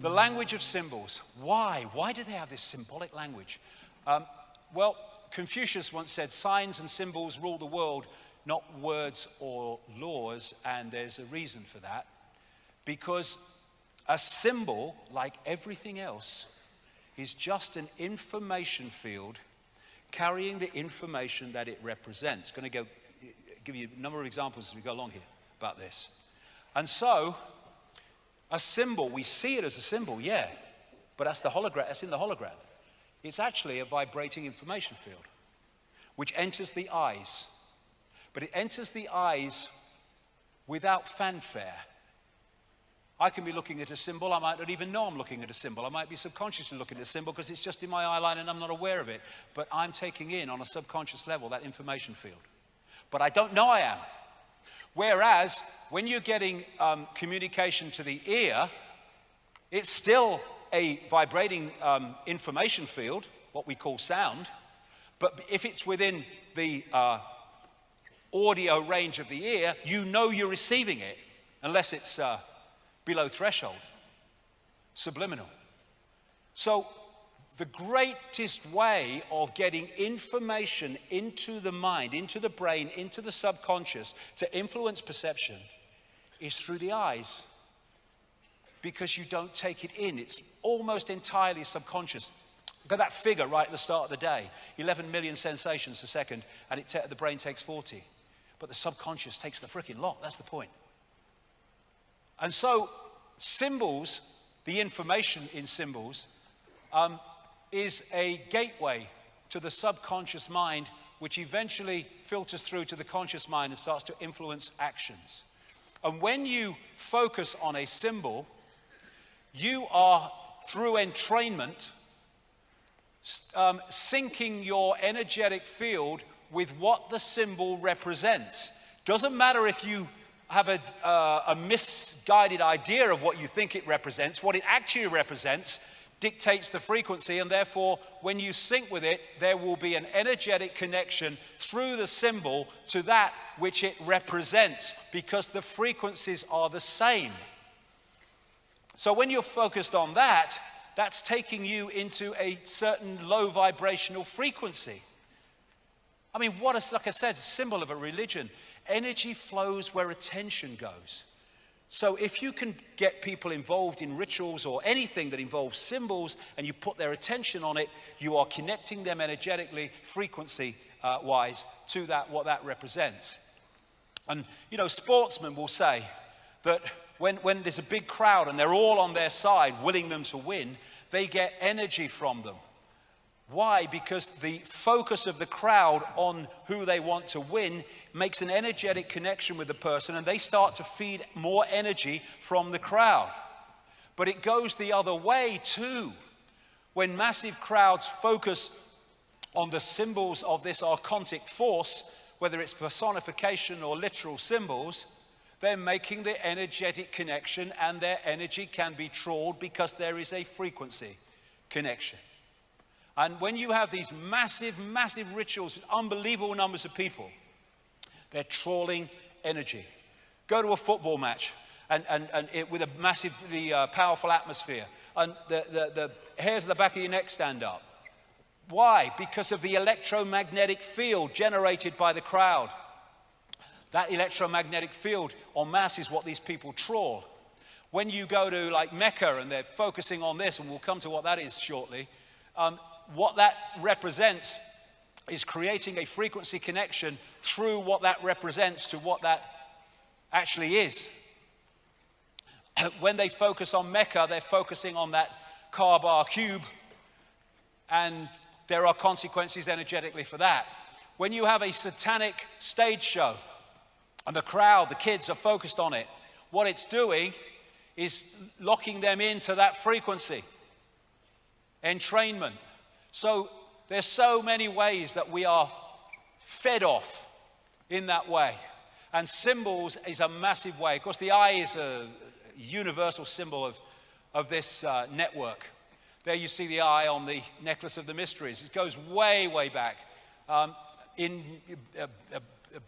The language of symbols. Why? Why do they have this symbolic language? Well, Confucius once said, signs and symbols rule the world, not words or laws, and there's a reason for that. Because a symbol, like everything else, is just an information field carrying the information that it represents. Going to give you a number of examples as we go along here about this. And so, a symbol, we see it as a symbol, yeah, but that's the hologram, that's in the hologram. It's actually a vibrating information field, which enters the eyes. But it enters the eyes without fanfare. I can be looking at a symbol, I might not even know I'm looking at a symbol. I might be subconsciously looking at a symbol because it's just in my eye line and I'm not aware of it. But I'm taking in, on a subconscious level, that information field. But I don't know I am. Whereas, when you're getting communication to the ear, it's still a vibrating information field, what we call sound. But if it's within the audio range of the ear, you know you're receiving it, unless it's below threshold, subliminal. So the greatest way of getting information into the mind, into the brain, into the subconscious to influence perception is through the eyes, because you don't take it in. It's almost entirely subconscious. Look at that figure right at the start of the day, 11 million sensations a second, and the brain takes 40. But the subconscious takes the freaking lot, that's the point. And so, symbols, the information in symbols, is a gateway to the subconscious mind, which eventually filters through to the conscious mind and starts to influence actions. And when you focus on a symbol, you are, through entrainment, syncing your energetic field with what the symbol represents. Doesn't matter if you have a misguided idea of what you think it represents. What it actually represents dictates the frequency, and therefore, when you sync with it, there will be an energetic connection through the symbol to that which it represents, because the frequencies are the same. So when you're focused on that, that's taking you into a certain low vibrational frequency. I mean, like I said, a symbol of a religion. Energy flows where attention goes. So if you can get people involved in rituals or anything that involves symbols, and you put their attention on it, you are connecting them energetically, frequency-wise, to what that represents. And, you know, sportsmen will say that when there's a big crowd and they're all on their side, willing them to win, they get energy from them. Why? Because the focus of the crowd on who they want to win makes an energetic connection with the person, and they start to feed more energy from the crowd. But it goes the other way too. When massive crowds focus on the symbols of this archontic force, whether it's personification or literal symbols, they're making the energetic connection, and their energy can be trawled because there is a frequency connection. And when you have these massive, massive rituals with unbelievable numbers of people, they're trawling energy. Go to a football match with a massively powerful atmosphere, and the hairs at the back of your neck stand up. Why? Because of the electromagnetic field generated by the crowd. That electromagnetic field en masse is what these people trawl. When you go to like Mecca and they're focusing on this, and we'll come to what that is shortly, what that represents is creating a frequency connection through what that represents to what that actually is. When they focus on Mecca, they're focusing on that Kaaba cube, and there are consequences energetically for that. When you have a satanic stage show and the crowd, the kids are focused on it, what it's doing is locking them into that frequency. Entrainment. So there's so many ways that we are fed off in that way. And symbols is a massive way. Of course, the eye is a universal symbol of this network. There you see the eye on the necklace of the mysteries. It goes way, way back. In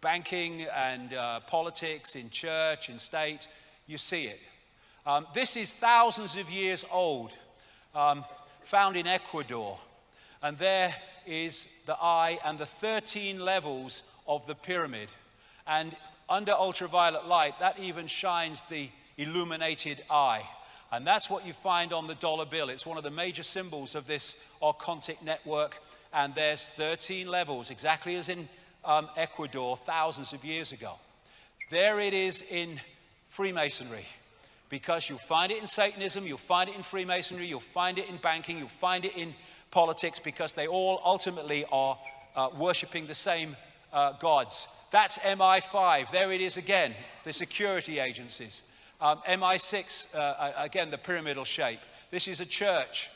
banking and politics, in church, in state, you see it. This is thousands of years old, found in Ecuador. And there is the eye and the 13 levels of the pyramid. And under ultraviolet light, that even shines the illuminated eye. And that's what you find on the dollar bill. It's one of the major symbols of this archontic network. And there's 13 levels, exactly as in Ecuador thousands of years ago. There it is in Freemasonry, because you'll find it in Satanism, you'll find it in Freemasonry, you'll find it in banking, you'll find it in politics, because they all ultimately are worshipping the same gods. That's MI5. There it is again, the security agencies. MI6, again, the pyramidal shape. This is a church.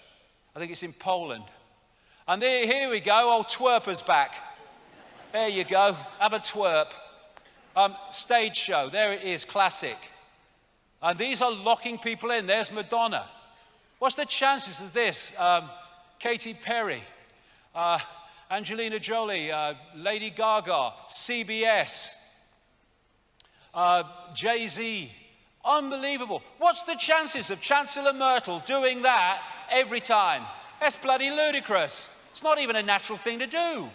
I think it's in Poland. And there, here we go, old twerper's back. There you go, have a twerp. Stage show, there it is, classic. And these are locking people in. There's Madonna. What's the chances of this? Katy Perry, Angelina Jolie, Lady Gaga, CBS, Jay-Z. Unbelievable. What's the chances of Chancellor Merkel doing that every time? That's bloody ludicrous. It's not even a natural thing to do.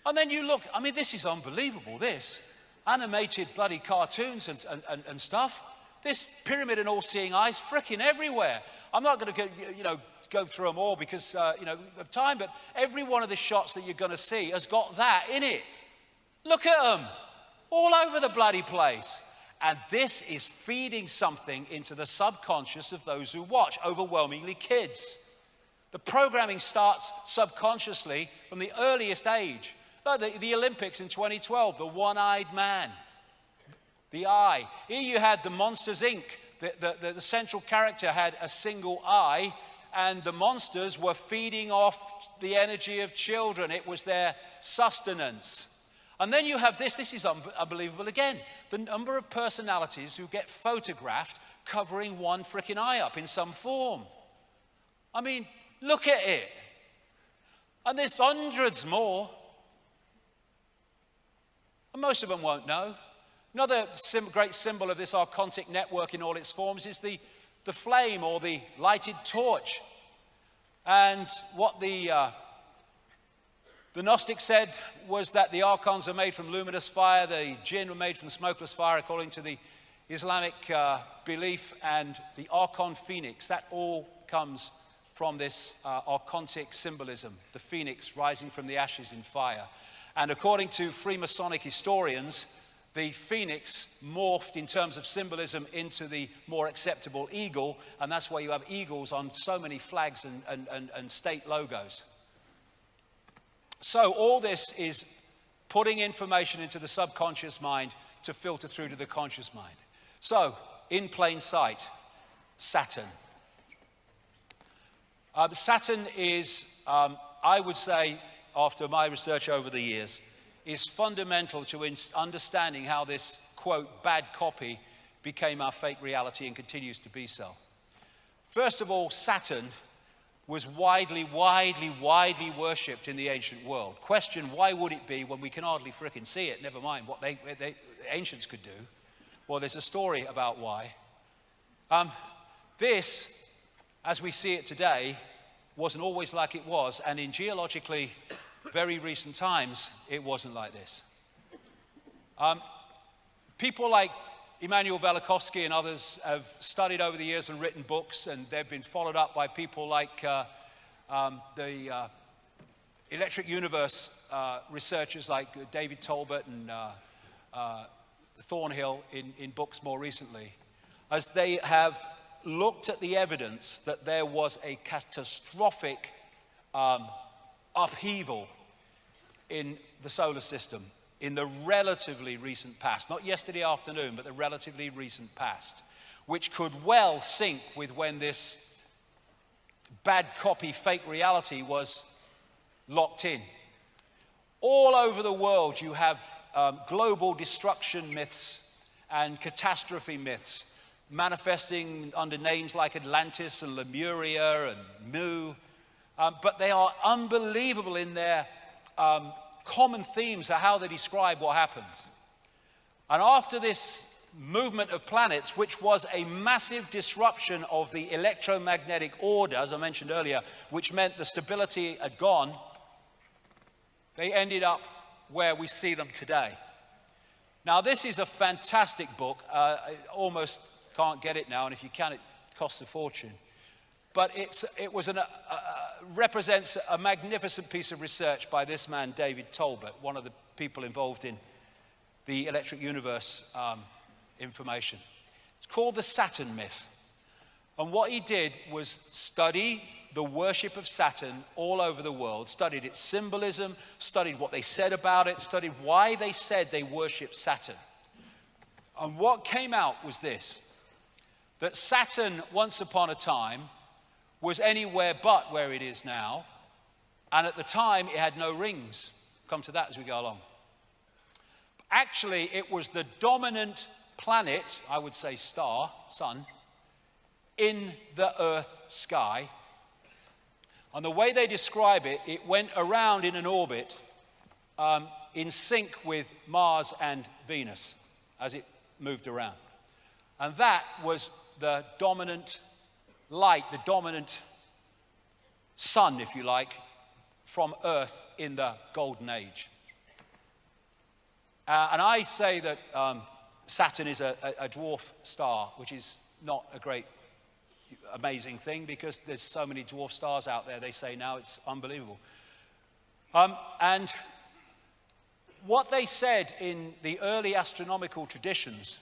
And then you look, I mean, this is unbelievable, this. Animated bloody cartoons and stuff. This pyramid and all-seeing eyes freaking everywhere. I'm not going to go through them all because, of time, but every one of the shots that you're going to see has got that in it. Look at them. All over the bloody place. And this is feeding something into the subconscious of those who watch, overwhelmingly kids. The programming starts subconsciously from the earliest age. The Olympics in 2012, the one-eyed man, the eye. Here you had the Monsters, Inc. The central character had a single eye, and the monsters were feeding off the energy of children. It was their sustenance. And then you have this is unbelievable again, the number of personalities who get photographed covering one freaking eye up in some form. I mean, look at it. And there's hundreds more. And most of them won't know. Another great symbol of this archontic network in all its forms is the flame or the lighted torch. And what the Gnostics said was that the archons are made from luminous fire, the jinn were made from smokeless fire, according to the Islamic belief, and the archon phoenix, that all comes from this archontic symbolism, the phoenix rising from the ashes in fire. And according to Freemasonic historians, the phoenix morphed in terms of symbolism into the more acceptable eagle, and that's why you have eagles on so many flags and state logos. So all this is putting information into the subconscious mind to filter through to the conscious mind. So, in plain sight, Saturn. Saturn is, I would say, after my research over the years, is fundamental to understanding how this, quote, bad copy became our fake reality and continues to be so. First of all, Saturn was widely worshipped in the ancient world. Question, why would it be when we can hardly frickin' see it, never mind what the ancients could do? Well, there's a story about why. This, as we see it today, wasn't always like it was, and in geologically very recent times, it wasn't like this. People like Immanuel Velikovsky and others have studied over the years and written books, and they've been followed up by people like the Electric Universe researchers like David Tolbert and Thornhill in books more recently, as they have looked at the evidence that there was a catastrophic upheaval in the solar system in the relatively recent past, not yesterday afternoon, but the relatively recent past, which could well sync with when this bad copy fake reality was locked in. All over the world you have global destruction myths and catastrophe myths manifesting under names like Atlantis and Lemuria and Mu, but they are unbelievable in their common themes of how they describe what happens. And after this movement of planets, which was a massive disruption of the electromagnetic order, as I mentioned earlier, which meant the stability had gone, they ended up where we see them today. Now, this is a fantastic book. I almost can't get it now, and if you can, it costs a fortune. But it represents a magnificent piece of research by this man, David Talbot, one of the people involved in the electric universe information. It's called the Saturn myth. And what he did was study the worship of Saturn all over the world, studied its symbolism, studied what they said about it, studied why they said they worship Saturn. And what came out was this, that Saturn, once upon a time, was anywhere but where it is now, and at the time it had no rings. Come to that as we go along. Actually, it was the dominant planet, I would say star, sun, in the Earth sky. And the way they describe it, it went around in an orbit in sync with Mars and Venus as it moved around. And that was the dominant light, the dominant sun, if you like, from Earth in the Golden Age. And I say that Saturn is a dwarf star, which is not a great, amazing thing because there's so many dwarf stars out there, they say now, it's unbelievable. And what they said in the early astronomical traditions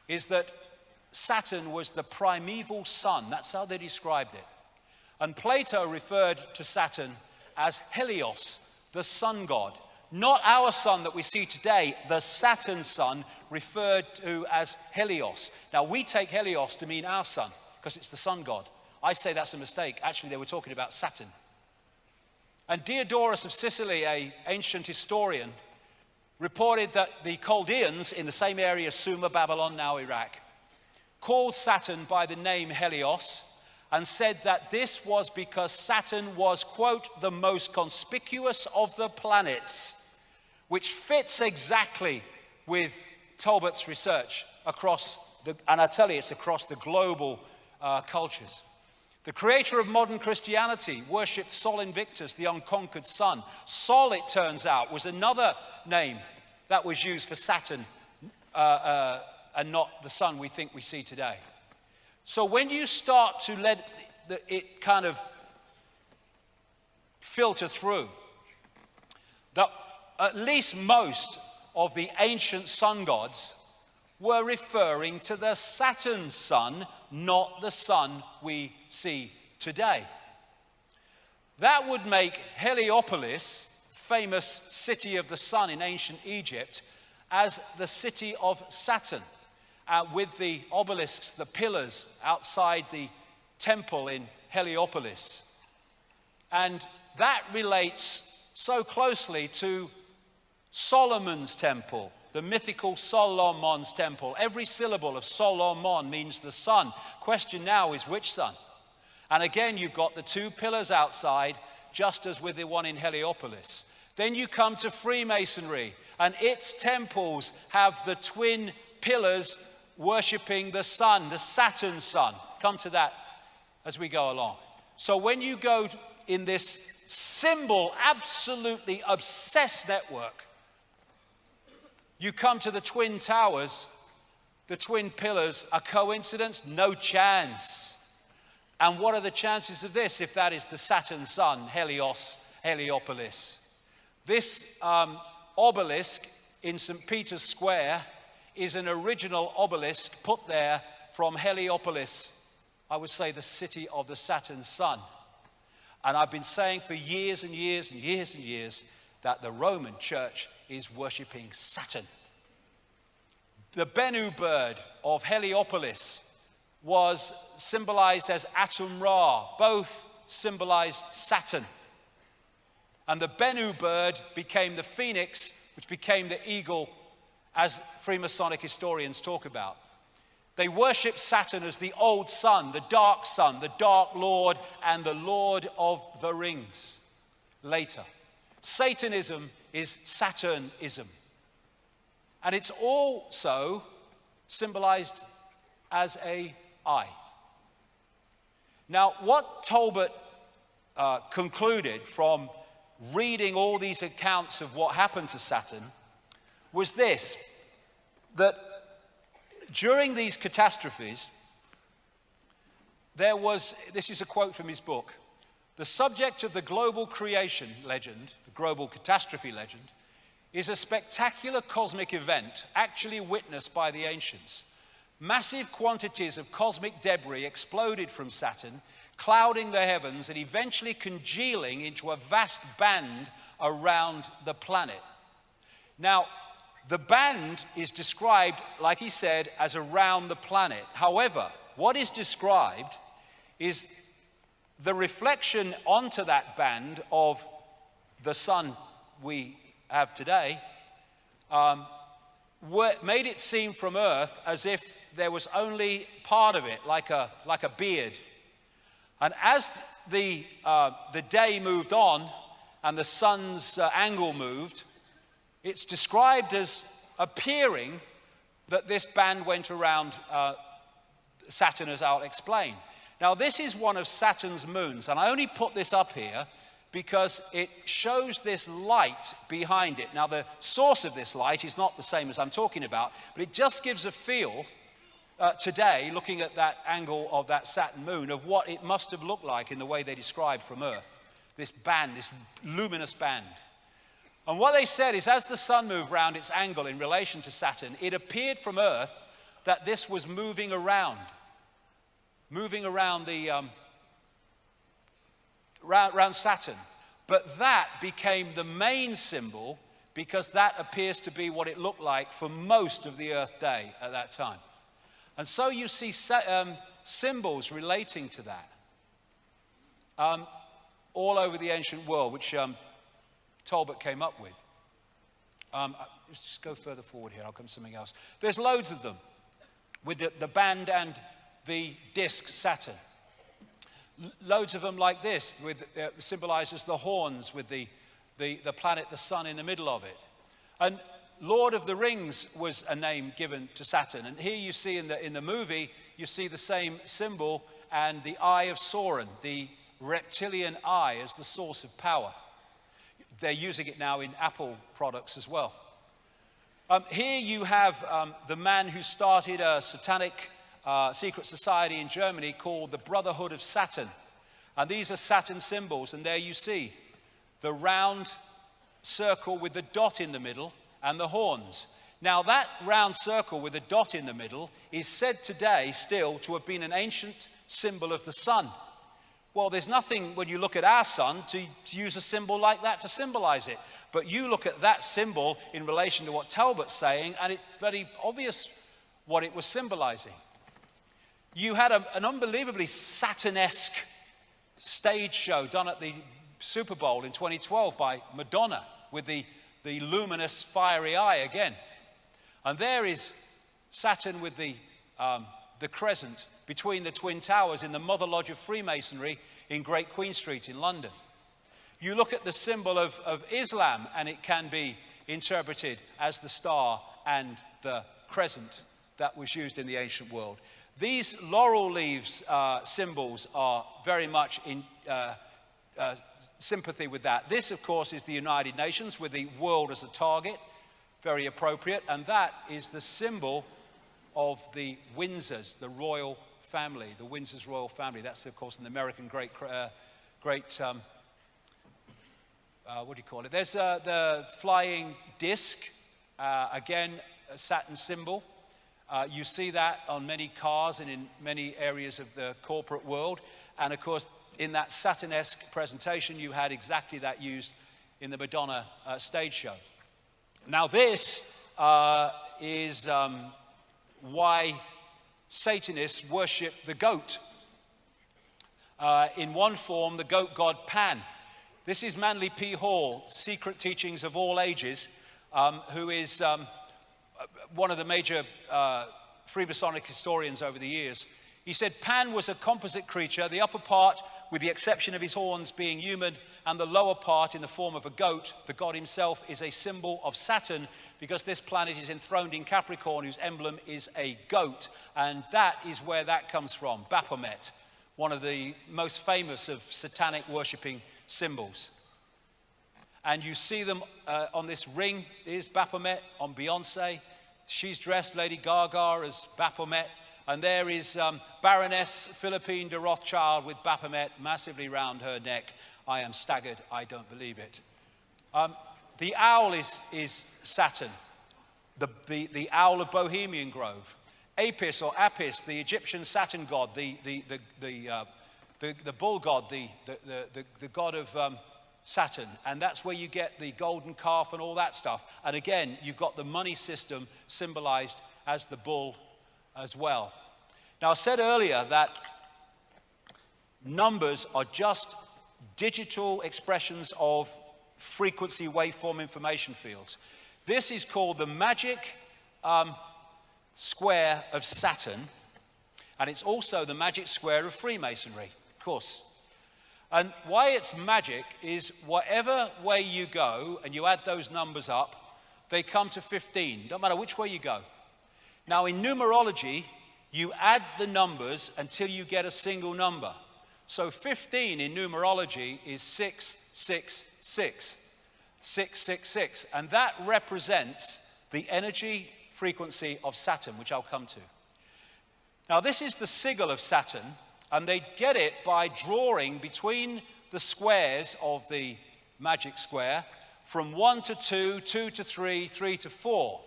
is that Saturn was the primeval sun. That's how they described it. And Plato referred to Saturn as Helios, the sun god. Not our sun that we see today, the Saturn sun, referred to as Helios. Now, we take Helios to mean our sun, because it's the sun god. I say that's a mistake. Actually, they were talking about Saturn. And Diodorus of Sicily, an ancient historian, reported that the Chaldeans in the same area as Sumer, Babylon, now Iraq, called Saturn by the name Helios and said that this was because Saturn was, quote, the most conspicuous of the planets, which fits exactly with Talbot's research across and I tell you, it's across the global cultures. The creator of modern Christianity worshipped Sol Invictus, the unconquered sun. Sol, it turns out, was another name that was used for Saturn and not the sun we think we see today. So when you start to let it kind of filter through, that at least most of the ancient sun gods were referring to the Saturn sun, not the sun we see today. That would make Heliopolis, famous city of the sun in ancient Egypt, as the city of Saturn, with the obelisks, the pillars outside the temple in Heliopolis. And that relates so closely to Solomon's temple, the mythical Solomon's temple. Every syllable of Solomon means the sun. Question now is which sun? And again, you've got the two pillars outside, just as with the one in Heliopolis. Then you come to Freemasonry, and its temples have the twin pillars worshipping the sun, the Saturn sun. Come to that as we go along. So when you go in this symbol, absolutely obsessed network, you come to the twin towers, the twin pillars. A coincidence? No chance. And what are the chances of this if that is the Saturn sun, Helios, Heliopolis? This obelisk in St. Peter's Square is an original obelisk put there from Heliopolis, I would say the city of the Saturn sun. And I've been saying for years and years and years and years that the Roman church is worshipping Saturn. The Bennu bird of Heliopolis was symbolized as Atum-Ra. Both symbolized Saturn. And the Bennu bird became the phoenix, which became the eagle, as Freemasonic historians talk about. They worship Saturn as the old sun, the dark lord, and the lord of the rings. Later, Satanism is Saturnism. And it's also symbolized as a eye. Now, what Talbot concluded from reading all these accounts of what happened to Saturn was this, that during these catastrophes, this is a quote from his book, the subject of the global creation legend, the global catastrophe legend, is a spectacular cosmic event actually witnessed by the ancients. Massive quantities of cosmic debris exploded from Saturn, clouding the heavens and eventually congealing into a vast band around the planet. Now, the band is described, like he said, as around the planet. However, what is described is the reflection onto that band of the sun we have today, made it seem from Earth as if there was only part of it, like a beard. And as the day moved on and the sun's angle moved, it's described as appearing that this band went around Saturn, as I'll explain. Now, this is one of Saturn's moons, and I only put this up here because it shows this light behind it. Now, the source of this light is not the same as I'm talking about, but it just gives a feel today, looking at that angle of that Saturn moon, of what it must have looked like in the way they described from Earth. This band, this luminous band. And what they said is, as the sun moved round its angle in relation to Saturn, it appeared from Earth that this was moving around the around Saturn. But that became the main symbol because that appears to be what it looked like for most of the Earth day at that time. And so you see symbols relating to that all over the ancient world, which Talbot came up with. Let's just go further forward here, I'll come to something else. There's loads of them with the band and the disk Saturn. Loads of them like this, with symbolizes the horns with the planet, the sun in the middle of it. And Lord of the Rings was a name given to Saturn. And here you see in the movie, you see the same symbol and the eye of Sauron, the reptilian eye, as the source of power. They're using it now in Apple products as well. Here you have the man who started a satanic secret society in Germany called the Brotherhood of Saturn. And these are Saturn symbols, and there you see the round circle with the dot in the middle and the horns. Now, that round circle with the dot in the middle is said today still to have been an ancient symbol of the sun. Well, there's nothing when you look at our sun to use a symbol like that to symbolize it. But you look at that symbol in relation to what Talbot's saying, and it's very obvious what it was symbolizing. You had an unbelievably Saturnesque stage show done at the Super Bowl in 2012 by Madonna with the luminous fiery eye again. And there is Saturn with the crescent between the Twin Towers in the Mother Lodge of Freemasonry in Great Queen Street in London. You look at the symbol of Islam, and it can be interpreted as the star and the crescent that was used in the ancient world. These laurel leaves symbols are very much in sympathy with that. This, of course, is the United Nations with the world as a target, very appropriate, and that is the symbol of the Windsors, the royal family, the Windsors royal family. That's, of course, an American great what do you call it? There's the flying disc, again, a Saturn symbol. You see that on many cars and in many areas of the corporate world. And of course, in that Saturnesque presentation, you had exactly that used in the Madonna stage show. Now this is why Satanists worship the goat. In one form, the goat god Pan. This is Manly P. Hall, Secret Teachings of All Ages, who is one of the major Freemasonic historians over the years. He said Pan was a composite creature. The upper part with the exception of his horns being human and the lower part in the form of a goat. The god himself is a symbol of Saturn because this planet is enthroned in Capricorn, whose emblem is a goat. And that is where that comes from, Baphomet, one of the most famous of satanic worshipping symbols. And you see them on this ring is Baphomet on Beyonce. She's dressed, Lady Gaga, as Baphomet. And there is Baroness Philippine de Rothschild with Baphomet massively round her neck. I am staggered, I don't believe it. The owl is Saturn, the owl of Bohemian Grove. Apis or Apis, the Egyptian Saturn god, the bull god, the god of Saturn. And that's where you get the golden calf and all that stuff. And again, you've got the money system symbolized as the bull as well. Now, I said earlier that numbers are just digital expressions of frequency waveform information fields. This is called the magic square of Saturn, and it's also the magic square of Freemasonry, of course. And why it's magic is whatever way you go and you add those numbers up, they come to 15. Don't matter which way you go. Now, in numerology, you add the numbers until you get a single number. So 15 in numerology is 666. 666. And that represents the energy frequency of Saturn, which I'll come to. Now, this is the sigil of Saturn, and they get it by drawing between the squares of the magic square from 1 to 2, 2 to 3, 3 to 4.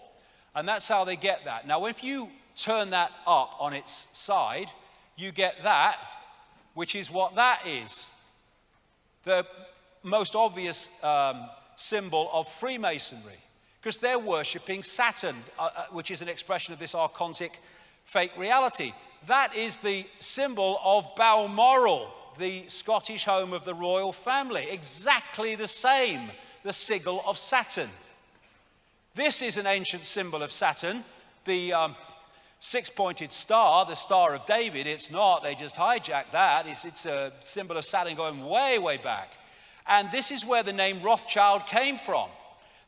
And that's how they get that. Now, if you turn that up on its side, you get that, which is what that is. The most obvious symbol of Freemasonry, because they're worshipping Saturn, which is an expression of this archontic fake reality. That is the symbol of Balmoral, the Scottish home of the royal family. Exactly the same, the sigil of Saturn. This is an ancient symbol of Saturn, the six-pointed star, the Star of David. It's not, they just hijacked that. It's a symbol of Saturn going way, way back. And this is where the name Rothschild came from.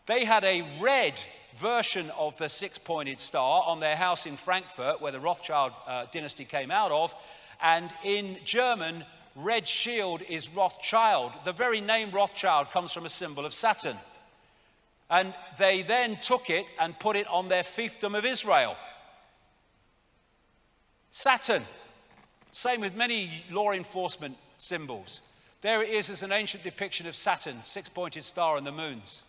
They had a red version of the six-pointed star on their house in Frankfurt, where the Rothschild dynasty came out of. And in German, red shield is Rothschild. The very name Rothschild comes from a symbol of Saturn. And they then took it and put it on their fiefdom of Israel. Saturn. Same with many law enforcement symbols. There it is as an ancient depiction of Saturn, six-pointed star and the moons.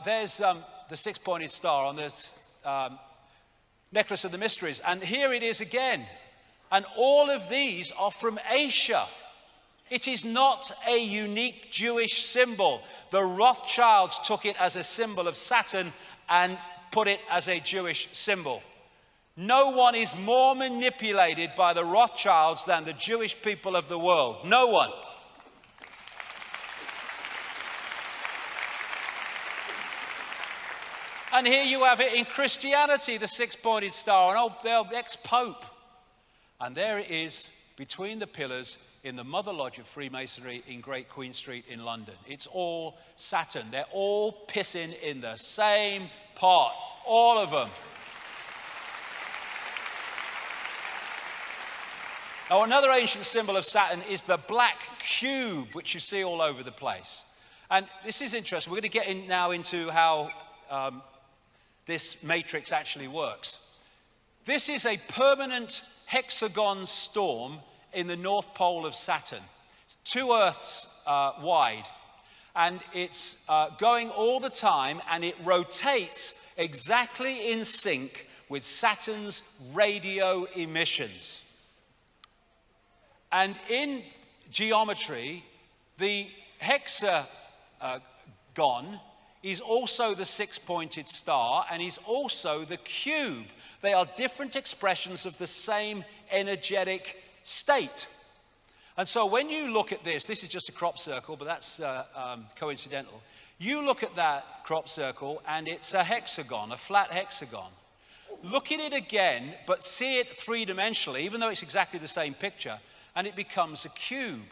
There's the six-pointed star on this necklace of the mysteries. And here it is again. And all of these are from Asia. It is not a unique Jewish symbol. The Rothschilds took it as a symbol of Saturn and put it as a Jewish symbol. No one is more manipulated by the Rothschilds than the Jewish people of the world. No one. And here you have it in Christianity, the six-pointed star, an old ex-pope. And there it is between the pillars in the Mother Lodge of Freemasonry in Great Queen Street in London. It's all Saturn. They're all pissing in the same pot, all of them. Now, another ancient symbol of Saturn is the black cube, which you see all over the place. And this is interesting. We're going to get in now into how this matrix actually works. This is a permanent hexagon storm in the North Pole of Saturn. It's 2 Earths wide, and it's going all the time, and it rotates exactly in sync with Saturn's radio emissions. And in geometry, the hexagon is also the six-pointed star, and is also the cube. They are different expressions of the same energetic state. And so when you look at this is just a crop circle, but that's coincidental. You look at that crop circle, and it's a hexagon, a flat hexagon. Look at it again, but see it three-dimensionally, even though it's exactly the same picture, and it becomes a cube.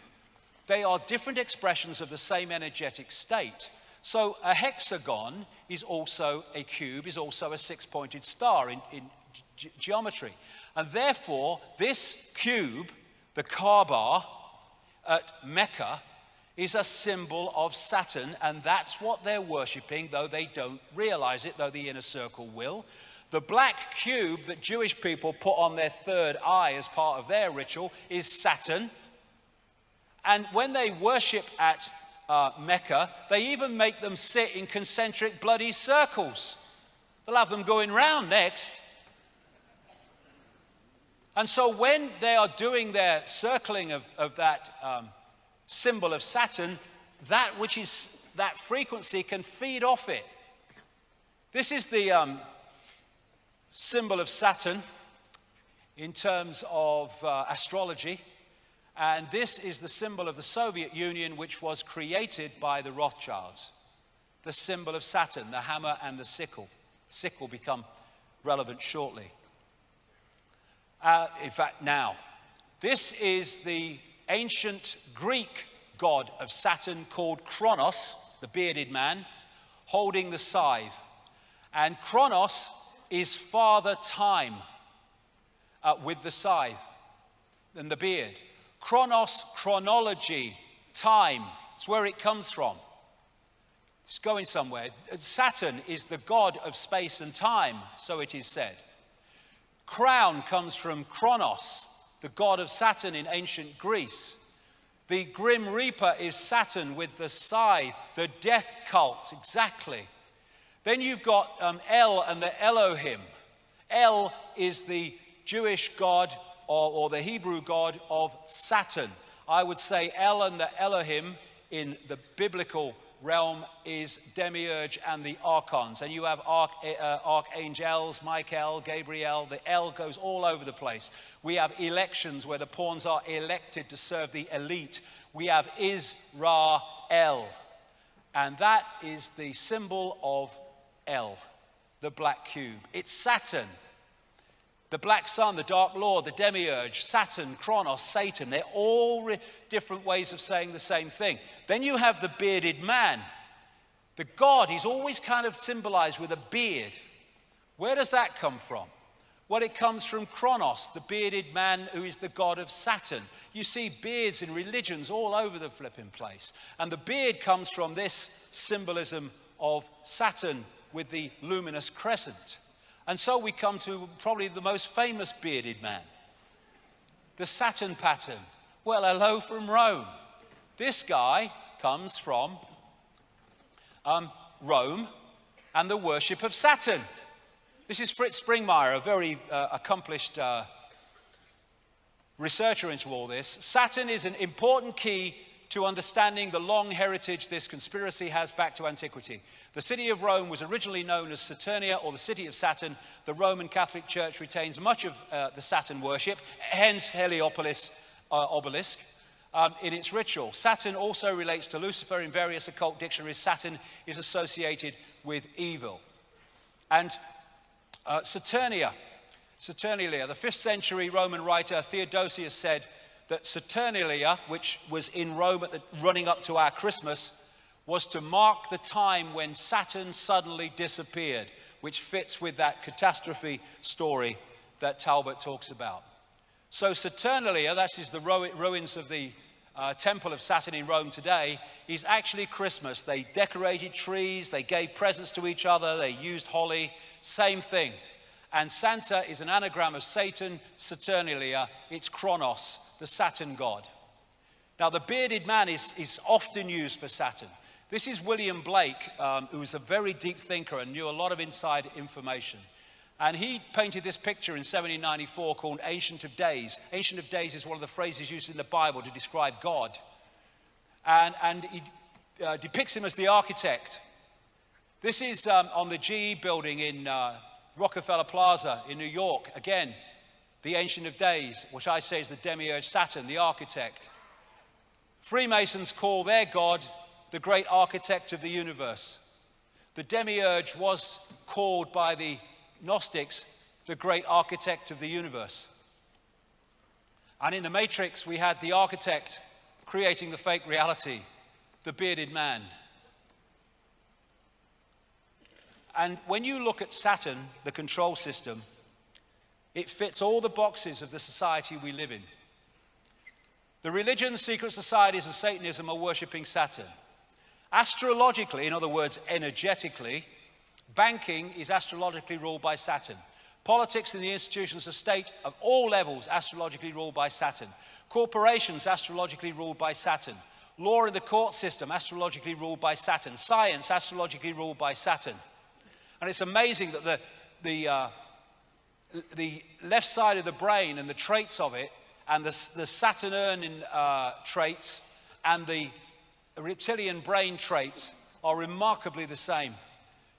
They are different expressions of the same energetic state. So a hexagon is also a cube, is also a six-pointed star in geometry. And therefore, this cube, the Kaaba at Mecca, is a symbol of Saturn, and that's what they're worshipping, though they don't realize it, though the inner circle will. The black cube that Jewish people put on their third eye as part of their ritual is Saturn. And when they worship at Mecca, they even make them sit in concentric bloody circles. They'll have them going round next. And so when they are doing their circling of that symbol of Saturn, that which is that frequency can feed off it. This is the symbol of Saturn in terms of astrology. And this is the symbol of the Soviet Union, which was created by the Rothschilds. The symbol of Saturn, the hammer and the sickle. Sickle become relevant shortly. In fact, now. This is the ancient Greek god of Saturn called Kronos, the bearded man, holding the scythe. And Kronos is Father Time with the scythe and the beard. Chronos, chronology, time. It's where it comes from. It's going somewhere. Saturn is the god of space and time, so it is said. Crown comes from Kronos, the god of Saturn in ancient Greece. The Grim Reaper is Saturn with the scythe, the death cult, exactly. Then you've got El and the Elohim. El is the Jewish god or the Hebrew god of Saturn. I would say El and the Elohim in the biblical realm is Demiurge and the archons. And you have archangels, Michael, Gabriel. The El goes all over the place. We have elections where the pawns are elected to serve the elite. We have Israel. And that is the symbol of El, the black cube. It's Saturn. The black sun, the dark lord, the demiurge, Saturn, Kronos, Satan. They're all different ways of saying the same thing. Then you have the bearded man. The god is always kind of symbolized with a beard. Where does that come from? Well, it comes from Kronos, the bearded man who is the god of Saturn. You see beards in religions all over the flipping place. And the beard comes from this symbolism of Saturn with the luminous crescent. And so we come to probably the most famous bearded man, the Saturn pattern. Well, hello from Rome. This guy comes from Rome and the worship of Saturn. This is Fritz Springmeier, a very accomplished researcher into all this. Saturn is an important key to understanding the long heritage this conspiracy has back to antiquity. The city of Rome was originally known as Saturnia, or the city of Saturn. The Roman Catholic Church retains much of the Saturn worship, hence Heliopolis obelisk, in its ritual. Saturn also relates to Lucifer in various occult dictionaries. Saturn is associated with evil. And Saturnalia, the 5th century Roman writer Theodosius said that Saturnalia, which was in Rome running up to our Christmas, was to mark the time when Saturn suddenly disappeared, which fits with that catastrophe story that Talbot talks about. So Saturnalia, that is the ruins of the temple of Saturn in Rome today, is actually Christmas. They decorated trees, they gave presents to each other, they used holly, same thing. And Santa is an anagram of Satan, Saturnalia, it's Kronos, the Saturn god. Now the bearded man is often used for Saturn. This is William Blake, who was a very deep thinker and knew a lot of inside information. And he painted this picture in 1794 called Ancient of Days. Ancient of Days is one of the phrases used in the Bible to describe God. And he depicts him as the architect. This is on the GE building in Rockefeller Plaza in New York. Again, the Ancient of Days, which I say is the demiurge Saturn, the architect. Freemasons call their God the great architect of the universe. The demiurge was called by the Gnostics the great architect of the universe. And in the Matrix, we had the architect creating the fake reality, the bearded man. And when you look at Saturn, the control system, it fits all the boxes of the society we live in. The religions, secret societies, and Satanism are worshipping Saturn. Astrologically, in other words, energetically, banking is astrologically ruled by Saturn. Politics and the institutions of state of all levels astrologically ruled by Saturn. Corporations astrologically ruled by Saturn. Law in the court system astrologically ruled by Saturn. Science astrologically ruled by Saturn. And it's amazing that the left side of the brain and the traits of it, and the Saturnian traits and the reptilian brain traits are remarkably the same.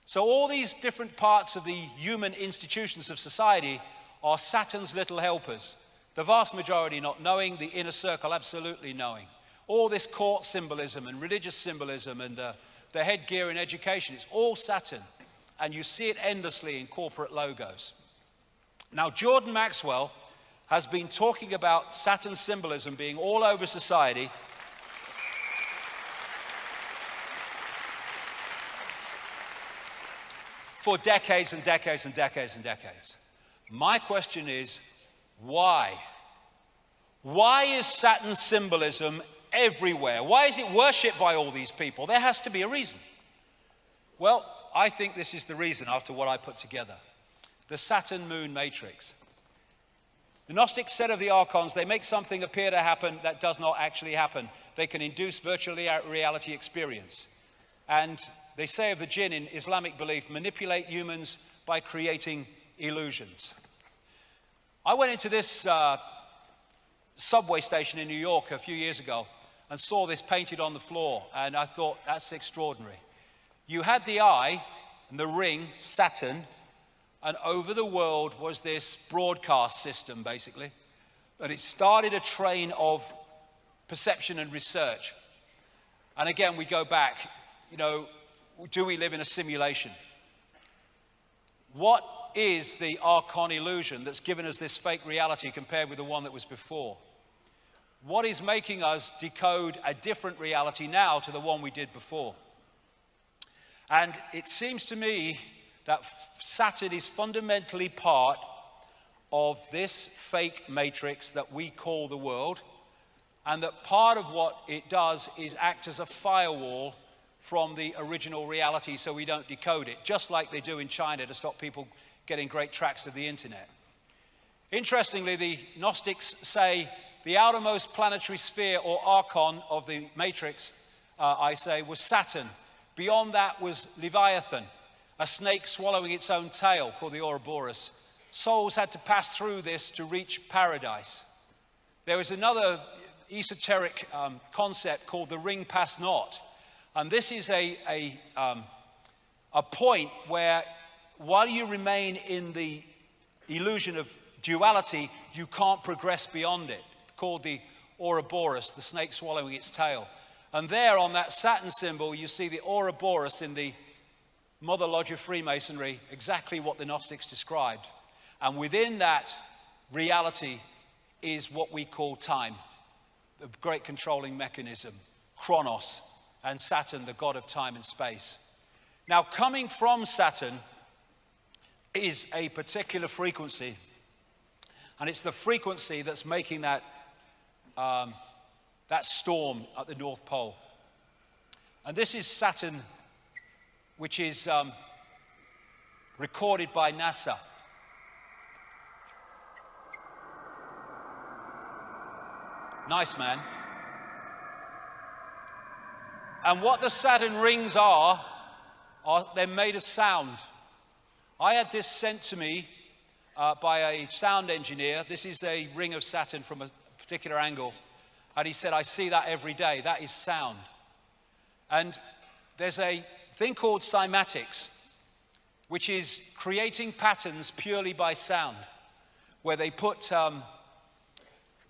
So all these different parts of the human institutions of society are Saturn's little helpers. The vast majority not knowing, the inner circle absolutely knowing. All this court symbolism and religious symbolism and the headgear in education, it's all Saturn. And you see it endlessly in corporate logos. Now, Jordan Maxwell has been talking about Saturn symbolism being all over society for decades and decades and decades and decades. My question is, why? Why is Saturn symbolism everywhere? Why is it worshipped by all these people? There has to be a reason. Well, I think this is the reason after what I put together. The Saturn-moon matrix. The Gnostics said of the archons, they make something appear to happen that does not actually happen. They can induce virtual reality experience. And they say of the jinn in Islamic belief, manipulate humans by creating illusions. I went into this subway station in New York a few years ago and saw this painted on the floor, and I thought, that's extraordinary. You had the eye and the ring, Saturn, and over the world was this broadcast system, basically. But it started a train of perception and research. And again, we go back, do we live in a simulation? What is the archon illusion that's given us this fake reality compared with the one that was before? What is making us decode a different reality now to the one we did before? And it seems to me that Saturn is fundamentally part of this fake matrix that we call the world, and that part of what it does is act as a firewall from the original reality so we don't decode it, just like they do in China to stop people getting great tracts of the internet. Interestingly, the Gnostics say the outermost planetary sphere or archon of the matrix, was Saturn. Beyond that was Leviathan, a snake swallowing its own tail called the Ouroboros. Souls had to pass through this to reach paradise. There was another esoteric concept called the ring pass not. And this is a point where while you remain in the illusion of duality, you can't progress beyond it, called the Ouroboros, the snake swallowing its tail. And there on that Saturn symbol, you see the Ouroboros in the Mother Lodge of Freemasonry, exactly what the Gnostics described. And within that reality is what we call time, the great controlling mechanism, Chronos, and Saturn, the god of time and space. Now, coming from Saturn is a particular frequency, and it's the frequency that's making that storm at the North Pole. And this is Saturn, which is recorded by NASA. Nice, man. And what the Saturn rings are they're made of sound. I had this sent to me by a sound engineer. This is a ring of Saturn from a particular angle. And he said, I see that every day. That is sound. And there's a thing called cymatics, which is creating patterns purely by sound, where they put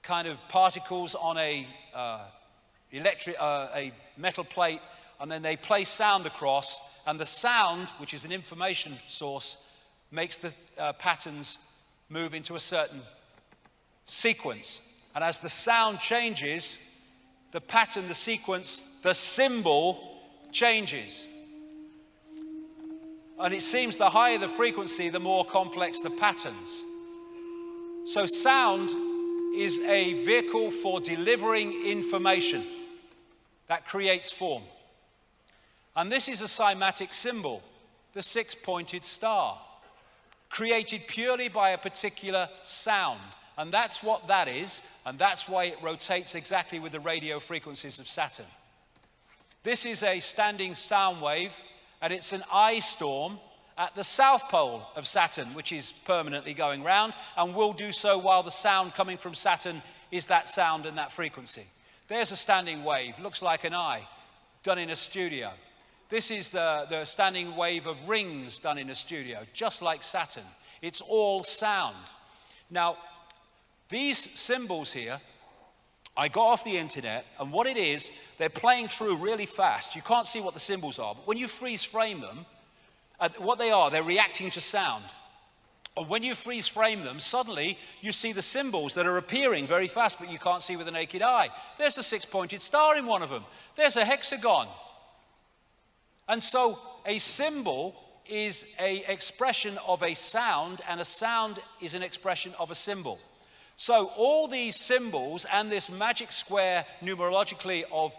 kind of particles on a metal plate, and then they play sound across, and the sound, which is an information source, makes the patterns move into a certain sequence. And as the sound changes, the pattern, the sequence, the symbol changes. And it seems the higher the frequency, the more complex the patterns. So sound is a vehicle for delivering information that creates form. And this is a cymatic symbol, the six-pointed star, created purely by a particular sound. And that's what that is, and that's why it rotates exactly with the radio frequencies of Saturn. This is a standing sound wave, and it's an eye storm at the south pole of Saturn, which is permanently going round, and will do so while the sound coming from Saturn is that sound and that frequency. There's a standing wave, looks like an eye, done in a studio. This is the standing wave of rings done in a studio, just like Saturn. It's all sound. Now, these symbols here, I got off the internet, and what it is, they're playing through really fast. You can't see what the symbols are, but when you freeze frame them, what they are, they're reacting to sound. And when you freeze frame them, suddenly you see the symbols that are appearing very fast, but you can't see with the naked eye. There's a six-pointed star in one of them. There's a hexagon. And so a symbol is an expression of a sound, and a sound is an expression of a symbol. So all these symbols and this magic square numerologically of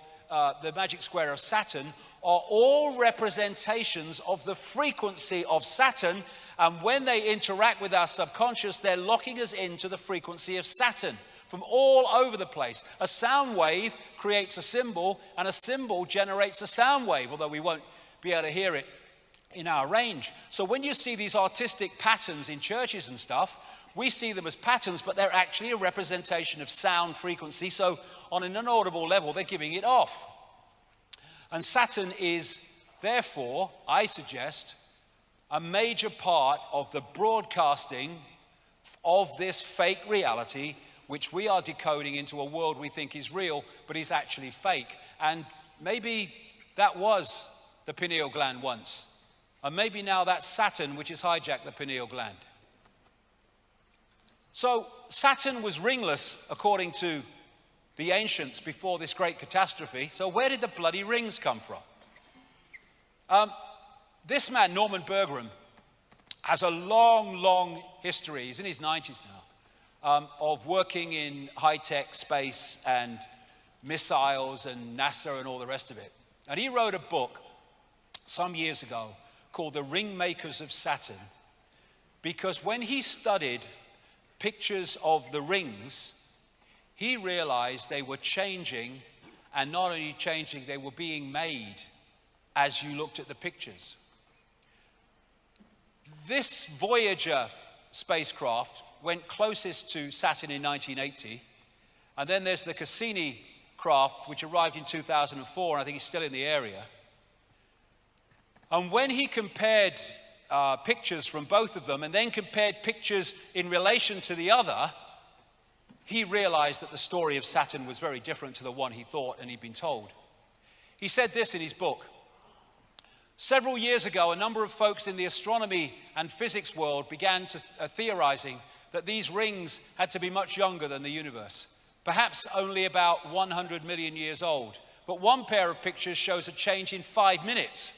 the magic square of Saturn are all representations of the frequency of Saturn, and when they interact with our subconscious, they're locking us into the frequency of Saturn from all over the place. A sound wave creates a symbol, and a symbol generates a sound wave, although we won't be able to hear it in our range. So when you see these artistic patterns in churches and stuff, we see them as patterns, but they're actually a representation of sound frequency. So on an inaudible level, they're giving it off. And Saturn is, therefore, I suggest, a major part of the broadcasting of this fake reality, which we are decoding into a world we think is real, but is actually fake. And maybe that was the pineal gland once. And maybe now that's Saturn which has hijacked the pineal gland. So Saturn was ringless, according to the ancients, before this great catastrophe. So where did the bloody rings come from? This man, Norman Berggren, has a long history, he's in his 90s now, of working in high-tech space and missiles and NASA and all the rest of it. And he wrote a book some years ago called The Ring Makers of Saturn, because when he studied pictures of the rings, he realized they were changing, and not only changing, they were being made as you looked at the pictures. This Voyager spacecraft went closest to Saturn in 1980, and then there's the Cassini craft, which arrived in 2004, and I think he's still in the area. And when he compared pictures from both of them, and then compared pictures in relation to the other, he realized that the story of Saturn was very different to the one he thought and he'd been told. He said this in his book: several years ago, a number of folks in the astronomy and physics world began to theorizing that these rings had to be much younger than the universe, perhaps only about 100 million years old. But one pair of pictures shows a change in 5 minutes.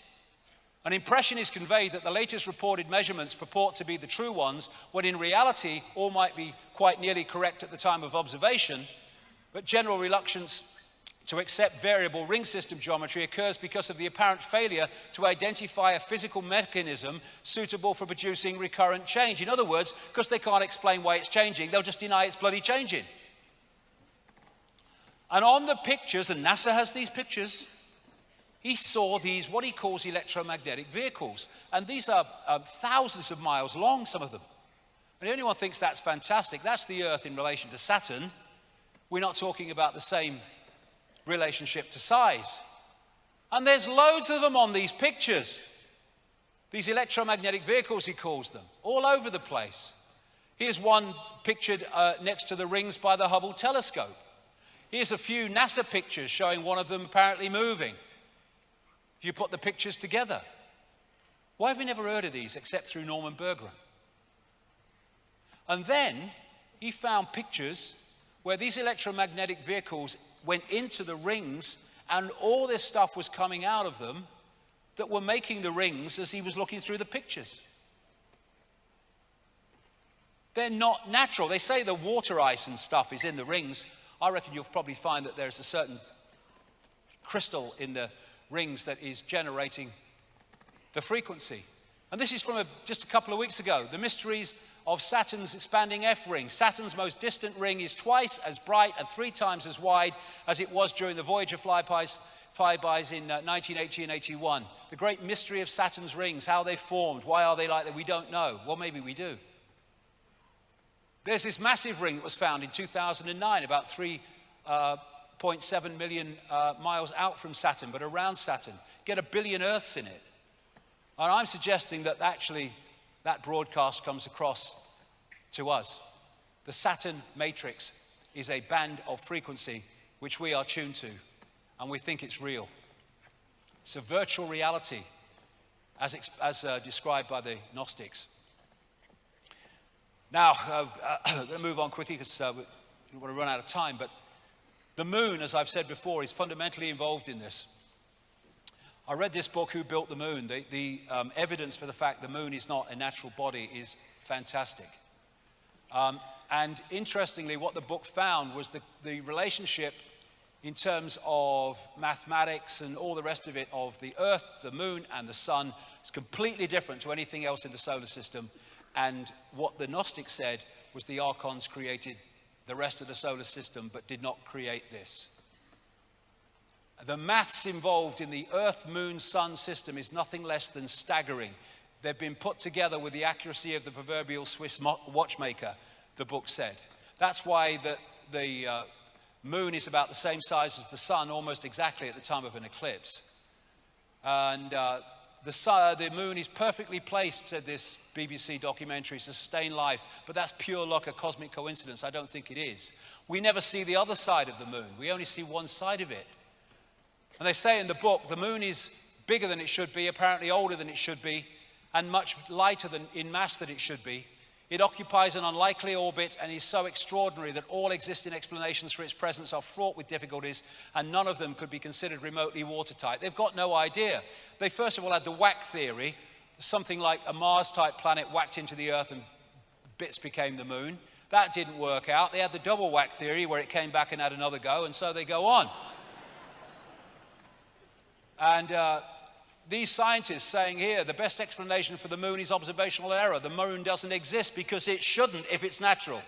An impression is conveyed that the latest reported measurements purport to be the true ones, when in reality all might be quite nearly correct at the time of observation, but general reluctance to accept variable ring system geometry occurs because of the apparent failure to identify a physical mechanism suitable for producing recurrent change. In other words, because they can't explain why it's changing, they'll just deny it's bloody changing. And on the pictures, and NASA has these pictures, he saw these, what he calls electromagnetic vehicles. And these are thousands of miles long, some of them. And if anyone thinks that's fantastic, that's the Earth in relation to Saturn. We're not talking about the same relationship to size. And there's loads of them on these pictures. These electromagnetic vehicles, he calls them, all over the place. Here's one pictured next to the rings by the Hubble telescope. Here's a few NASA pictures showing one of them apparently moving. You put the pictures together. Why have we never heard of these except through Norman Berggren? And then he found pictures where these electromagnetic vehicles went into the rings, and all this stuff was coming out of them that were making the rings as he was looking through the pictures. They're not natural. They say the water ice and stuff is in the rings. I reckon you'll probably find that there's a certain crystal in the rings that is generating the frequency. And this is from just a couple of weeks ago. The mysteries of Saturn's expanding F ring. Saturn's most distant ring is twice as bright and 3 times as wide as it was during the Voyager flybys in 1980 and 81. The great mystery of Saturn's rings, how they formed, why are they like that, we don't know. Well, maybe we do. There's this massive ring that was found in 2009, about 3.7 million miles out from Saturn, but around Saturn. Get 1 billion Earths in it. And I'm suggesting that actually that broadcast comes across to us. The Saturn matrix is a band of frequency which we are tuned to, and we think it's real. It's a virtual reality as described by the Gnostics. Now, I'm going to move on quickly because we want to run out of time, but the moon, as I've said before, is fundamentally involved in this. I read this book, Who Built the Moon? The evidence for the fact the moon is not a natural body is fantastic. And interestingly, what the book found was the relationship in terms of mathematics and all the rest of it of the Earth, the moon, and the sun is completely different to anything else in the solar system. And what the Gnostics said was the archons created the rest of the solar system but did not create this. The maths involved in the Earth, Moon, Sun system is nothing less than staggering. They've been put together with the accuracy of the proverbial Swiss watchmaker, the book said. That's why the moon is about the same size as the sun, almost exactly at the time of an eclipse. And the moon is perfectly placed, said this BBC documentary, to sustain life, but that's pure luck, a cosmic coincidence. I don't think it is. We never see the other side of the moon. We only see one side of it. And they say in the book, the moon is bigger than it should be, apparently older than it should be, and much lighter than in mass than it should be. It occupies an unlikely orbit and is so extraordinary that all existing explanations for its presence are fraught with difficulties, and none of them could be considered remotely watertight. They've got no idea. They first of all had the whack theory, something like a Mars-type planet whacked into the Earth and bits became the moon. That didn't work out. They had the double whack theory where it came back and had another go, and so they go on. And these scientists saying here, the best explanation for the moon is observational error. The moon doesn't exist because it shouldn't if it's natural.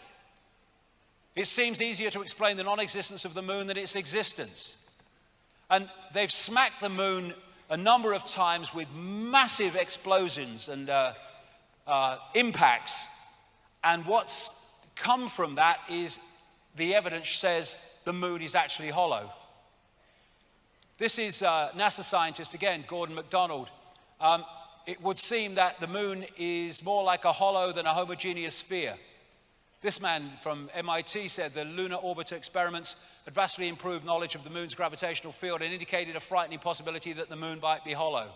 It seems easier to explain the non-existence of the moon than its existence. And they've smacked the moon a number of times with massive explosions and impacts. And what's come from that is the evidence says the moon is actually hollow. This is NASA scientist, again, Gordon MacDonald. It would seem that the moon is more like a hollow than a homogeneous sphere. This man from MIT said the lunar orbiter experiments had vastly improved knowledge of the moon's gravitational field and indicated a frightening possibility that the moon might be hollow.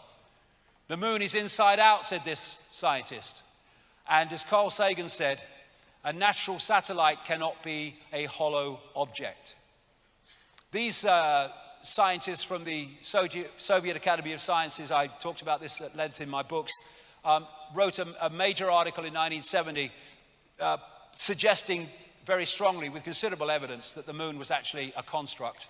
The moon is inside out, said this scientist. And as Carl Sagan said, a natural satellite cannot be a hollow object. These scientists from the Soviet Academy of Sciences, I talked about this at length in my books, wrote a major article in 1970 suggesting very strongly, with considerable evidence, that the moon was actually a construct.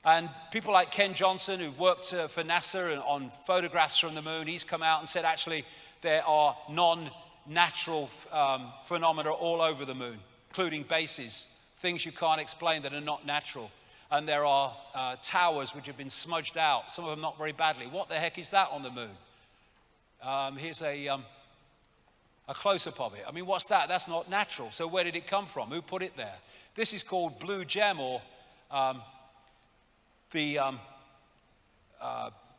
And people like Ken Johnson, who've worked for NASA on photographs from the moon, he's come out and said actually there are non-natural phenomena all over the moon, including bases, things you can't explain that are not natural. And there are towers which have been smudged out, some of them not very badly. What the heck is that on the moon? Here's a close-up of it. I mean, what's that? That's not natural. So where did it come from? Who put it there? This is called blue gem, or the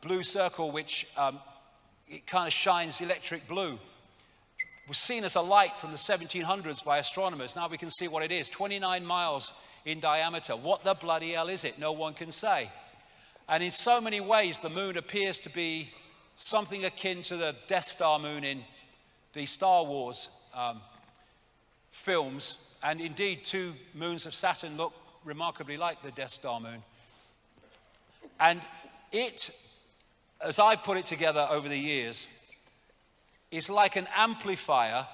blue circle, which it kind of shines electric blue. It was seen as a light from the 1700s by astronomers. Now we can see what it is. 29 miles in diameter. What the bloody hell is it? No one can say. And in so many ways, the moon appears to be something akin to the Death Star moon in the Star Wars films. And indeed, 2 moons of Saturn look remarkably like the Death Star moon. And it, as I put it together over the years, is like an amplifier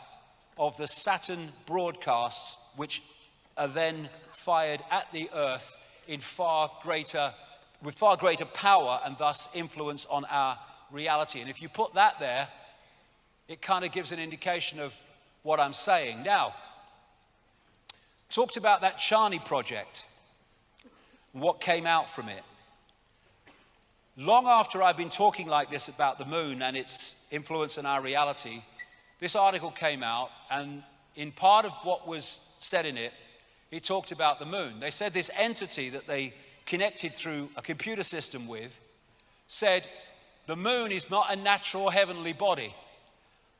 of the Saturn broadcasts, which are then fired at the Earth with far greater power and thus influence on our reality. And if you put that there, it kind of gives an indication of what I'm saying. Now, talked about that Charney project and what came out from it. Long after I've been talking like this about the moon and its influence on our reality, this article came out, and in part of what was said in it, it talked about the moon. They said this entity that they connected through a computer system with said the moon is not a natural heavenly body.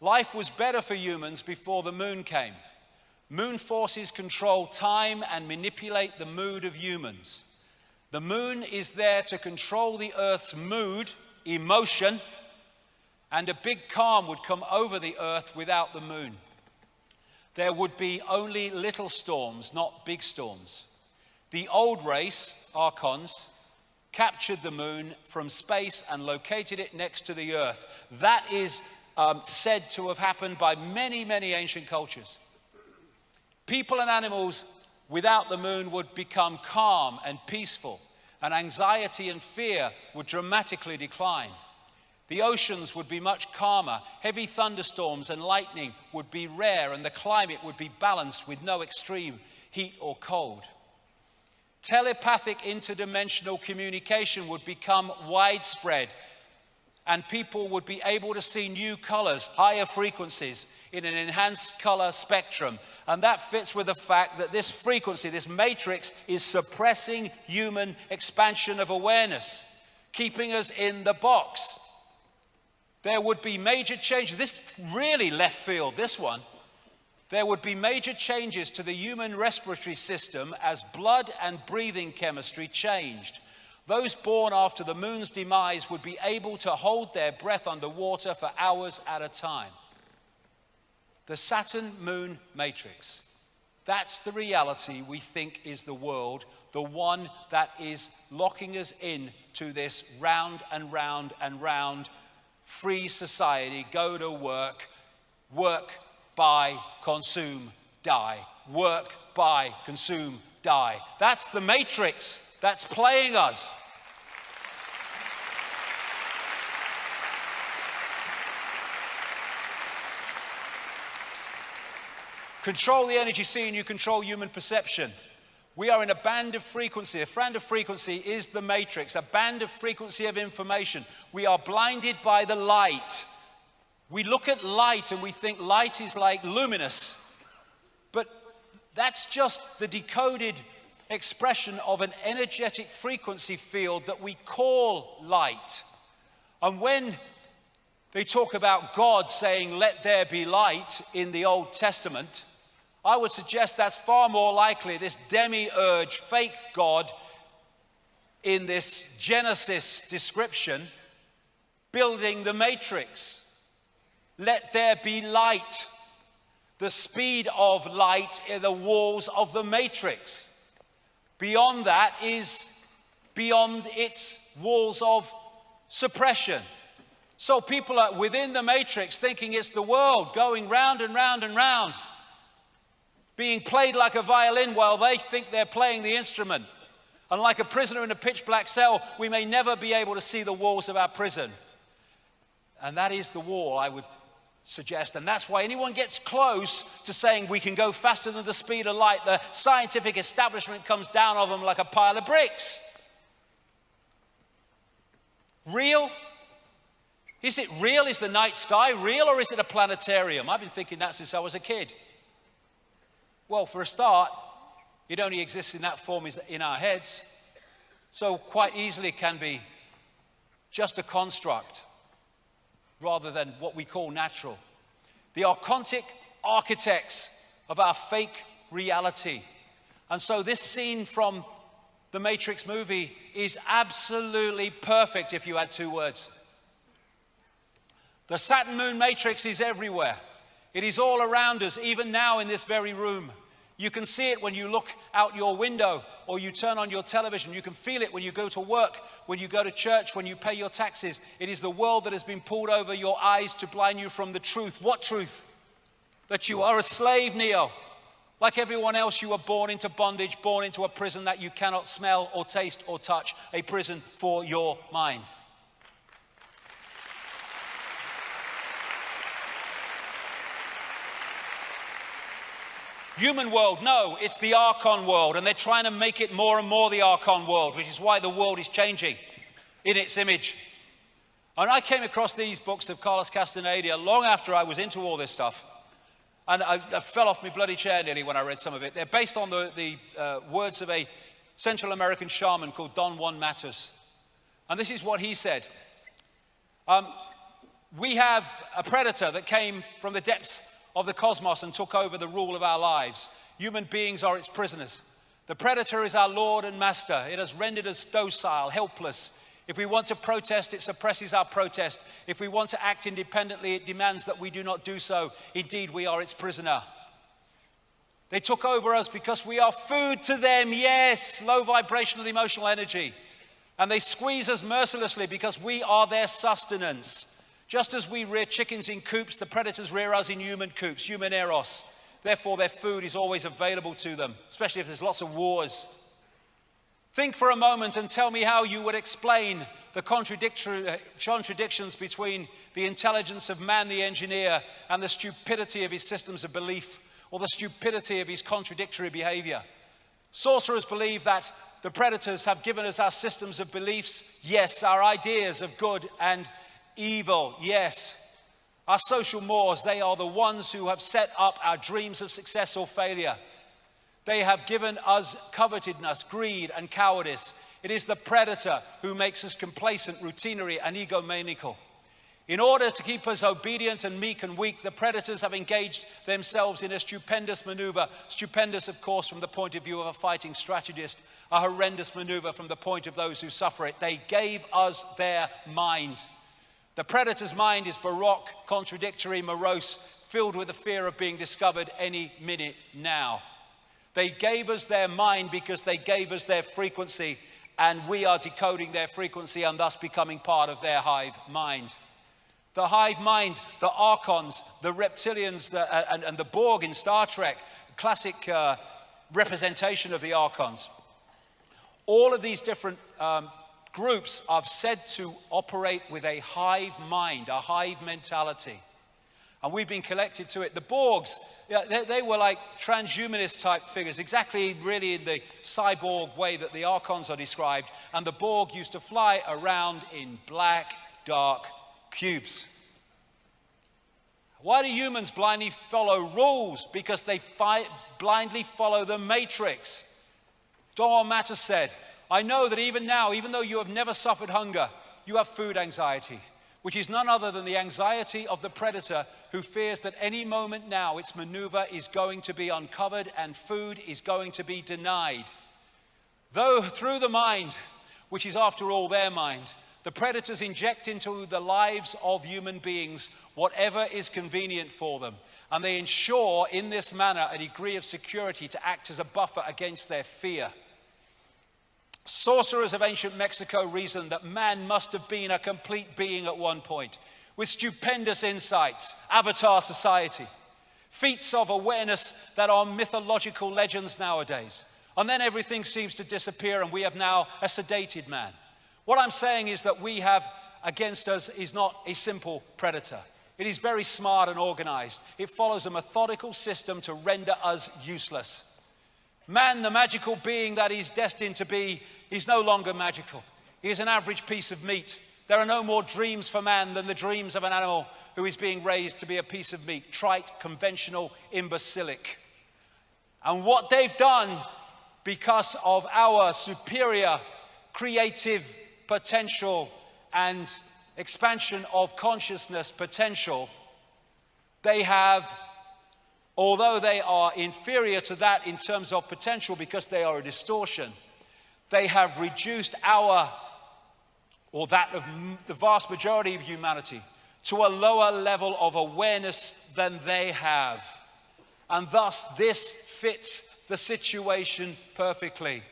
Life was better for humans before the moon came. Moon forces control time and manipulate the mood of humans. The moon is there to control the Earth's mood, emotion, and a big calm would come over the Earth without the moon. There would be only little storms, not big storms. The old race, Archons, captured the moon from space and located it next to the Earth. That is said to have happened by many, many ancient cultures. People and animals without the moon would become calm and peaceful, and anxiety and fear would dramatically decline. The oceans would be much calmer, heavy thunderstorms and lightning would be rare, and the climate would be balanced with no extreme heat or cold. Telepathic interdimensional communication would become widespread, and people would be able to see new colors, higher frequencies in an enhanced color spectrum. And that fits with the fact that this frequency, this matrix, is suppressing human expansion of awareness, keeping us in the box. There would be major changes. This really left field, this one. There would be major changes to the human respiratory system as blood and breathing chemistry changed. Those born after the moon's demise would be able to hold their breath underwater for hours at a time. The Saturn-moon matrix. That's the reality we think is the world, the one that is locking us in to this round and round and round free society. Go to work, work, buy, consume, die. Work, buy, consume, die. That's the matrix that's playing us. Control the energy scene, you control human perception. We are in a band of frequency. A band of frequency is the matrix, a band of frequency of information. We are blinded by the light. We look at light and we think light is like luminous. But that's just the decoded expression of an energetic frequency field that we call light. And when they talk about God saying, "Let there be light" in the Old Testament, I would suggest that's far more likely this demiurge, fake God in this Genesis description, building the matrix. Let there be light. The speed of light in the walls of the matrix. Beyond that is beyond its walls of suppression. So people are within the matrix thinking it's the world going round and round and round, being played like a violin while they think they're playing the instrument. And like a prisoner in a pitch black cell, we may never be able to see the walls of our prison. And that is the wall, I would suggest. And that's why anyone gets close to saying we can go faster than the speed of light, the scientific establishment comes down on them like a pile of bricks. Real? Is it real? Is the night sky real, or is it a planetarium? I've been thinking that since I was a kid. Well, for a start, it only exists in that form in our heads, so quite easily it can be just a construct rather than what we call natural. The archontic architects of our fake reality. And so this scene from the Matrix movie is absolutely perfect if you had two words. The Saturn-moon matrix is everywhere. It is all around us, even now in this very room. You can see it when you look out your window or you turn on your television. You can feel it when you go to work, when you go to church, when you pay your taxes. It is the world that has been pulled over your eyes to blind you from the truth. What truth? That you are a slave, Neo. Like everyone else, you were born into bondage, born into a prison that you cannot smell or taste or touch, a prison for your mind. Human world, no, it's the Archon world, and they're trying to make it more and more the Archon world, which is why the world is changing in its image. And I came across these books of Carlos Castaneda long after I was into all this stuff, and I fell off my bloody chair nearly when I read some of it. They're based on the words of a Central American shaman called Don Juan Matus. And this is what he said. We have a predator that came from the depths of the cosmos and took over the rule of our lives. Human beings are its prisoners. The predator is our Lord and Master. It has rendered us docile, helpless. If we want to protest, it suppresses our protest. If we want to act independently, it demands that we do not do so. Indeed, we are its prisoner. They took over us because we are food to them, yes, low vibrational emotional energy. And they squeeze us mercilessly because we are their sustenance. Just as we rear chickens in coops, the predators rear us in human coops, human eros. Therefore, their food is always available to them, especially if there's lots of wars. Think for a moment and tell me how you would explain the contradictions between the intelligence of man, the engineer, and the stupidity of his systems of belief, or the stupidity of his contradictory behavior. Sorcerers believe that the predators have given us our systems of beliefs, yes, our ideas of good and evil, yes. Our social mores, they are the ones who have set up our dreams of success or failure. They have given us covetousness, greed, and cowardice. It is the predator who makes us complacent, routinary, and egomaniacal. In order to keep us obedient and meek and weak, the predators have engaged themselves in a stupendous maneuver. Stupendous, of course, from the point of view of a fighting strategist, a horrendous maneuver from the point of those who suffer it. They gave us their mind. The predator's mind is baroque, contradictory, morose, filled with the fear of being discovered any minute now. They gave us their mind because they gave us their frequency, and we are decoding their frequency and thus becoming part of their hive mind. The hive mind, the Archons, the reptilians, and the Borg in Star Trek, classic representation of the Archons. All of these different groups are said to operate with a hive mind, a hive mentality. And we've been connected to it. The Borgs, they were like transhumanist type figures, exactly really in the cyborg way that the Archons are described. And the Borg used to fly around in black, dark cubes. Why do humans blindly follow rules? Because they blindly follow the matrix. Don Matter said, I know that even now, even though you have never suffered hunger, you have food anxiety, which is none other than the anxiety of the predator who fears that any moment now its maneuver is going to be uncovered and food is going to be denied. Though through the mind, which is after all their mind, the predators inject into the lives of human beings whatever is convenient for them, and they ensure in this manner a degree of security to act as a buffer against their fear. Sorcerers of ancient Mexico reasoned that man must have been a complete being at one point, with stupendous insights, avatar society, feats of awareness that are mythological legends nowadays. And then everything seems to disappear and we have now a sedated man. What I'm saying is that we have against us is not a simple predator. It is very smart and organized. It follows a methodical system to render us useless. Man, the magical being that he's destined to be, is no longer magical. He is an average piece of meat. There are no more dreams for man than the dreams of an animal who is being raised to be a piece of meat. Trite, conventional, imbecilic. And what they've done, because of our superior creative potential and expansion of consciousness potential, they have, although they are inferior to that in terms of potential because they are a distortion, they have reduced our, or that of the vast majority of humanity, to a lower level of awareness than they have. And thus, this fits the situation perfectly.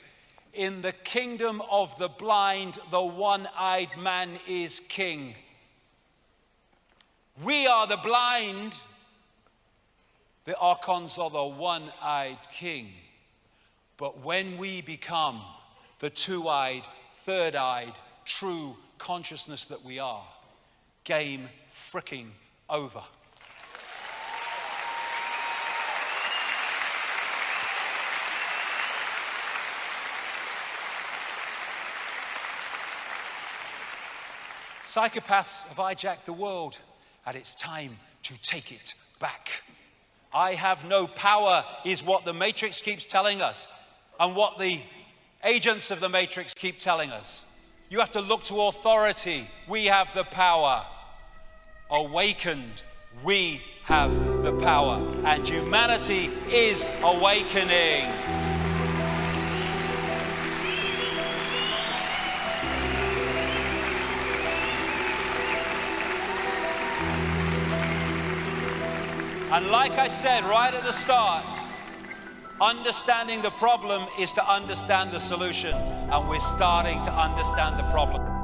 In the kingdom of the blind, the one-eyed man is king. We are the blind. The archons are the one-eyed king. But when we become the two-eyed, third-eyed, true consciousness that we are, game fricking over. Psychopaths have hijacked the world, and it's time to take it back. I have no power is what the Matrix keeps telling us, and what the agents of the Matrix keep telling us. You have to look to authority. We have the power. Awakened, we have the power, and humanity is awakening. And like I said right at the start, understanding the problem is to understand the solution, and we're starting to understand the problem.